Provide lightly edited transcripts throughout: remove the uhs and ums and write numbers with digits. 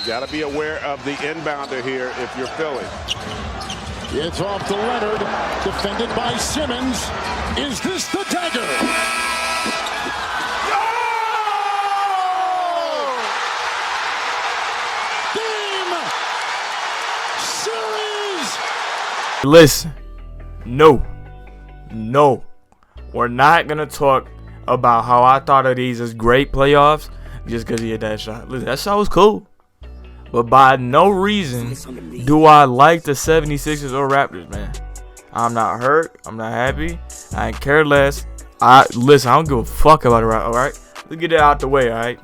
Got to be aware of the inbounder here if you're Philly. It's off to Leonard, defended by Simmons. Is this the dagger? Game! Series! Listen, no, we're not going to talk about how I thought of these as great playoffs just because he had that shot. Listen, that shot was cool. But by no reason do I like the 76ers or Raptors, man. I'm not hurt. I'm not happy. I care less. Listen, I don't give a fuck about it, all right? Let's get it out the way, all right?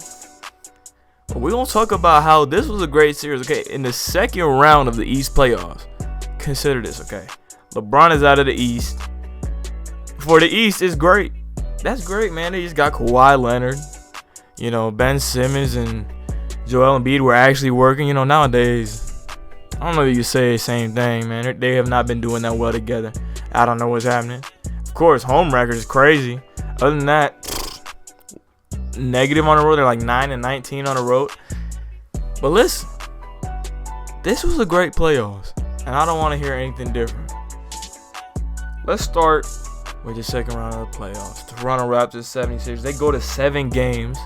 But we're going to talk about how this was a great series, okay? In the second round of the East playoffs, consider this, okay? LeBron is out of the East. For the East, it's great. That's great, man. They just got Kawhi Leonard. You know, Ben Simmons and Joel Embiid were actually working. You know, nowadays, I don't know if you say the same thing, man. They have not been doing that well together. I don't know what's happening. Of course, home record is crazy. Other than that, negative on the road. They're like 9-19 on the road. But listen, this was a great playoffs, and I don't want to hear anything different. Let's start with the second round of the playoffs. Toronto Raptors 76. They go to 7 games.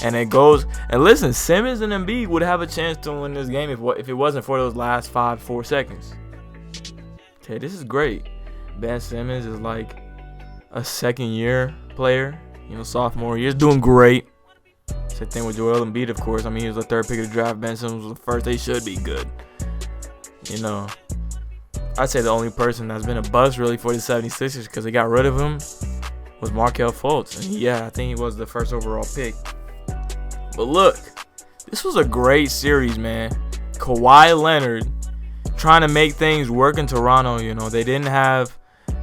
And it goes, and listen, Simmons and Embiid would have a chance to win this game if it wasn't for those last 4 seconds. Okay, this is great. Ben Simmons is like a second-year player, you know, sophomore year. He's doing great. Same thing with Joel Embiid, of course. I mean, he was the 3rd pick of the draft. Ben Simmons was the 1st. They should be good. You know, I'd say the only person that's been a bust really for the 76ers because they got rid of him was Markelle Fultz. And yeah, I think he was the 1st overall pick. But look, this was a great series, man. Kawhi Leonard trying to make things work in Toronto. You know, they didn't have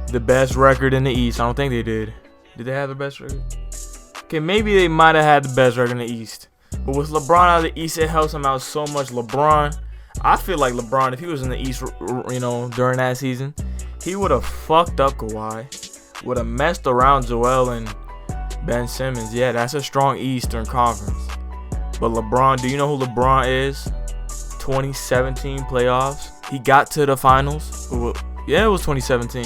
the best record in the East. I don't think they did. Did they have the best record? Okay, maybe they might have had the best record in the East. But with LeBron out of the East, it helps him out so much. I feel like LeBron, if he was in the East, you know, during that season, he would have fucked up Kawhi. Would have messed around Joel and Ben Simmons. Yeah, that's a strong Eastern Conference. But LeBron, do you know who LeBron is? 2017 playoffs. He got to the finals. Yeah, it was 2017.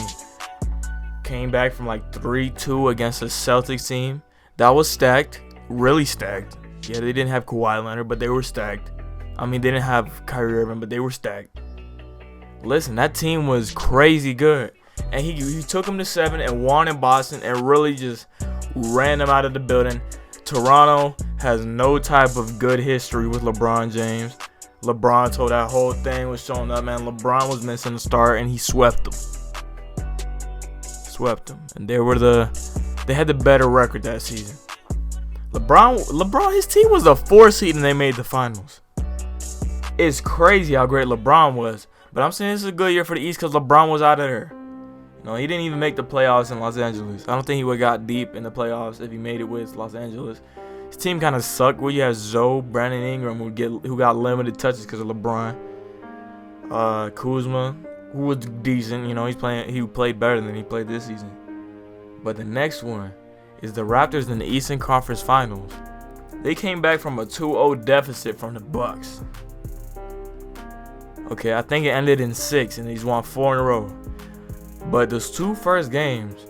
Came back from like 3-2 against the Celtics team. That was stacked. Really stacked. Yeah, they didn't have Kawhi Leonard, but they were stacked. I mean, they didn't have Kyrie Irving, but they were stacked. Listen, that team was crazy good. And he took them to 7 and won in Boston and really just ran them out of the building. Toronto has no type of good history with LeBron James. LeBron told that whole thing was showing up, man. LeBron was missing the start, and he swept them. And they had the better record that season. LeBron, his team was a 4 seed, and they made the finals. It's crazy how great LeBron was. But I'm saying this is a good year for the East because LeBron was out of there. No, he didn't even make the playoffs in Los Angeles. I don't think he would have got deep in the playoffs if he made it with Los Angeles. His team kind of sucked. Where you have Zoe, Brandon Ingram, who got limited touches because of LeBron. Kuzma, who was decent. You know, he played better than he played this season. But the next one is the Raptors in the Eastern Conference Finals. They came back from a 2-0 deficit from the Bucks. Okay, I think it ended in 6, and he's won 4 in a row. But those 2 first games,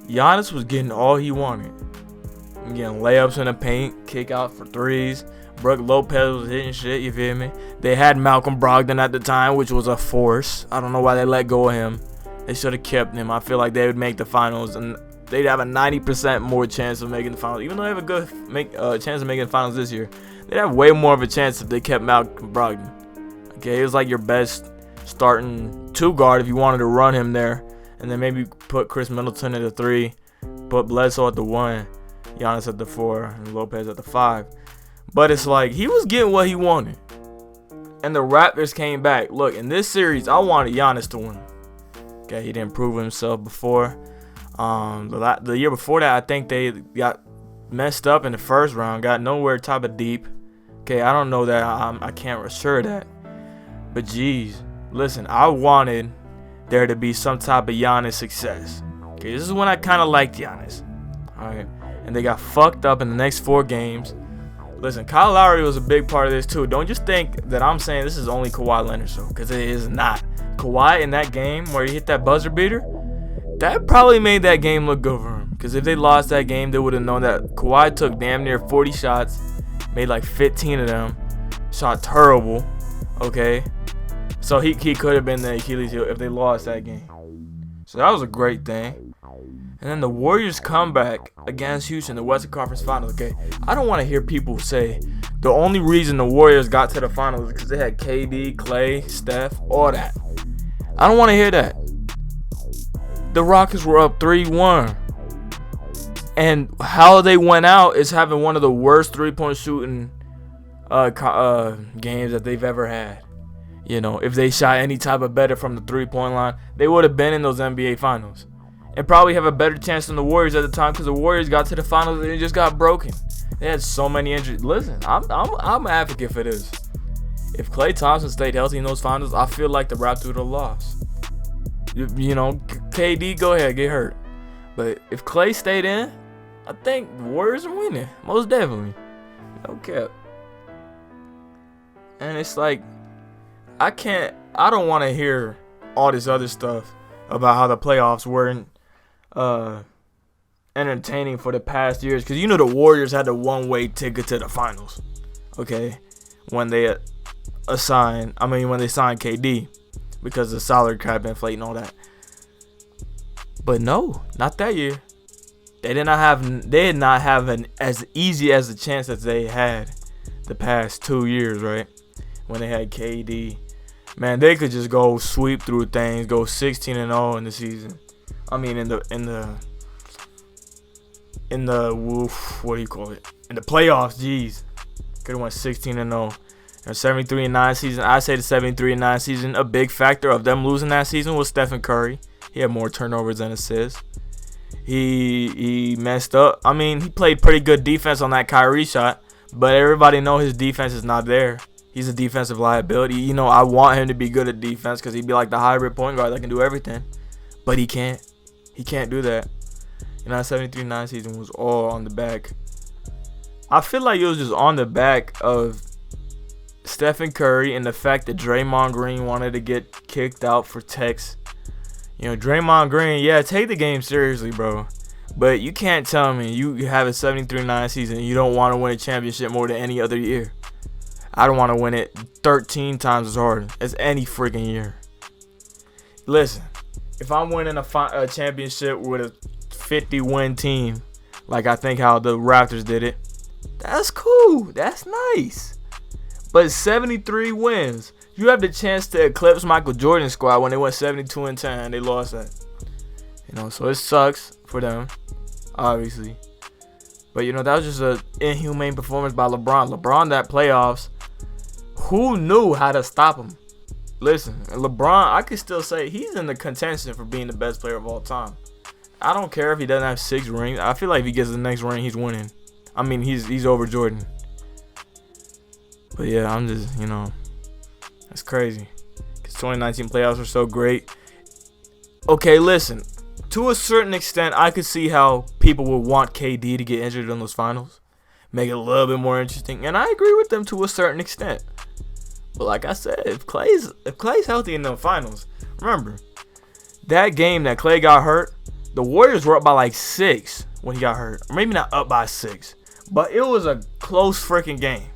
Giannis was getting all he wanted. Getting layups in the paint, kick out for 3s. Brook Lopez was hitting shit, you feel me? They had Malcolm Brogdon at the time, which was a force. I don't know why they let go of him. They should have kept him. I feel like they would make the finals, and they'd have a 90% more chance of making the finals. Even though they have a good chance of making the finals this year, they'd have way more of a chance if they kept Malcolm Brogdon. Okay, it was like your best starting 2 guard if you wanted to run him there. And then maybe put Chris Middleton at the 3, put Bledsoe at the 1, Giannis at the 4, and Lopez at the 5. But it's like he was getting what he wanted. And the Raptors came back. Look, in this series, I wanted Giannis to win. Okay, he didn't prove himself before. The year before that, I think they got messed up in the first round, got nowhere top of deep. Okay, I don't know that. I can't assure that. But geez, listen, I wanted there to be some type of Giannis success. Okay, this is when I kind of liked Giannis. All right, and they got fucked up in the next 4 games. Listen, Kyle Lowry was a big part of this too. Don't just think that I'm saying this is only Kawhi Leonard show, because it is not. Kawhi in that game where he hit that buzzer beater, that probably made that game look good for him. Because if they lost that game, they would have known that Kawhi took damn near 40 shots, made like 15 of them, shot terrible. Okay, so he could have been the Achilles heel if they lost that game. So that was a great thing. And then the Warriors comeback against Houston, the Western Conference Finals. Okay, I don't want to hear people say the only reason the Warriors got to the finals is because they had KD, Clay, Steph, all that. I don't want to hear that. The Rockets were up 3-1. And how they went out is having one of the worst three-point shooting games that they've ever had. You know, if they shot any type of better from the three-point line, they would have been in those NBA Finals. And probably have a better chance than the Warriors at the time, because the Warriors got to the finals and they just got broken. They had so many injuries. Listen, I'm an advocate for this. If Klay Thompson stayed healthy in those finals, I feel like the Raptors would have lost. You know, KD, go ahead, get hurt. But if Klay stayed in, I think the Warriors are winning. Most definitely. No cap. And it's like, I don't want to hear all this other stuff about how the playoffs weren't entertaining for the past years, because you know the Warriors had the one-way ticket to the finals, okay, when they signed KD, because the salary cap inflating all that. But no, not that year. They did not have an as easy as the chance that they had the past 2 years, right? When they had KD, man, they could just go sweep through things, go 16-0 in the season. I mean, in the what do you call it? In the playoffs, jeez, could have went 16-0. And 73-9 season. I say the 73-9 season, a big factor of them losing that season was Stephen Curry. He had more turnovers than assists. He messed up. I mean, he played pretty good defense on that Kyrie shot, but everybody know his defense is not there. He's a defensive liability. You know, I want him to be good at defense because he'd be like the hybrid point guard that can do everything. But he can't. He can't do that. You know, that 73-9 season was all on the back. I feel like it was just on the back of Stephen Curry and the fact that Draymond Green wanted to get kicked out for text. You know, Draymond Green, yeah, take the game seriously, bro. But you can't tell me you have a 73-9 season and you don't want to win a championship more than any other year. I don't want to win it 13 times as hard as any freaking year. Listen, if I'm winning a championship with a 50-win team, like I think how the Raptors did it, that's cool. That's nice. But 73 wins, you have the chance to eclipse Michael Jordan's squad when they went 72-10 and they lost that. You know, so it sucks for them, obviously. But, you know, that was just an inhumane performance by LeBron. LeBron, that playoffs, who knew how to stop him? Listen, LeBron, I could still say he's in the contention for being the best player of all time. I don't care if he doesn't have 6 rings. I feel like if he gets the next ring, he's winning. I mean, he's over Jordan. But yeah, I'm just, you know, that's crazy. Because 2019 playoffs were so great. Okay, listen. To a certain extent, I could see how people would want KD to get injured in those finals. Make it a little bit more interesting. And I agree with them to a certain extent. But like I said, if Klay's healthy in the finals, remember, that game that Klay got hurt, the Warriors were up by like 6 when he got hurt. Or maybe not up by 6. But it was a close freaking game.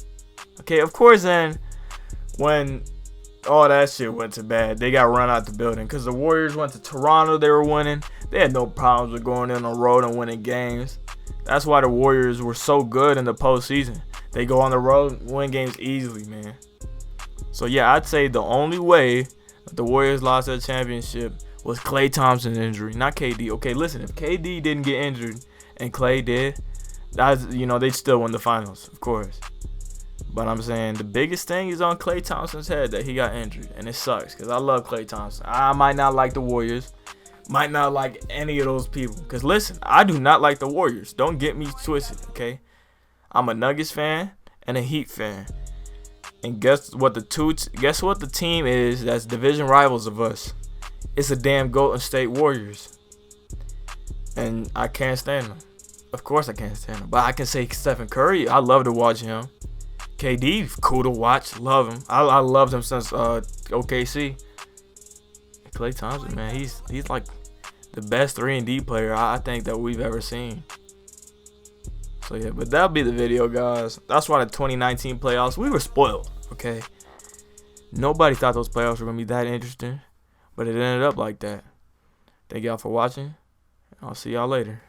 Okay, of course, then when all that shit went to bad, they got run out the building because the Warriors went to Toronto. They were winning. They had no problems with going in on the road and winning games. That's why the Warriors were so good in the postseason. They go on the road and win games easily, man. So, yeah, I'd say the only way that the Warriors lost that championship was Klay Thompson's injury, not KD. Okay, listen, if KD didn't get injured and Klay did, they'd still win the finals, of course. But I'm saying the biggest thing is on Klay Thompson's head that he got injured. And it sucks because I love Klay Thompson. I might not like the Warriors. Might not like any of those people. Because listen, I do not like the Warriors. Don't get me twisted, okay? I'm a Nuggets fan and a Heat fan. And guess what the team is that's division rivals of us? It's a damn Golden State Warriors. And I can't stand them. Of course I can't stand him. But I can say Stephen Curry. I love to watch him. KD, cool to watch. Love him. I loved him since OKC. Klay Thompson, man, he's like the best 3-and-D player I think that we've ever seen. So yeah, but that'll be the video, guys. That's why the 2019 playoffs, we were spoiled. Okay, nobody thought those playoffs were gonna be that interesting, but it ended up like that. Thank y'all for watching. I'll see y'all later.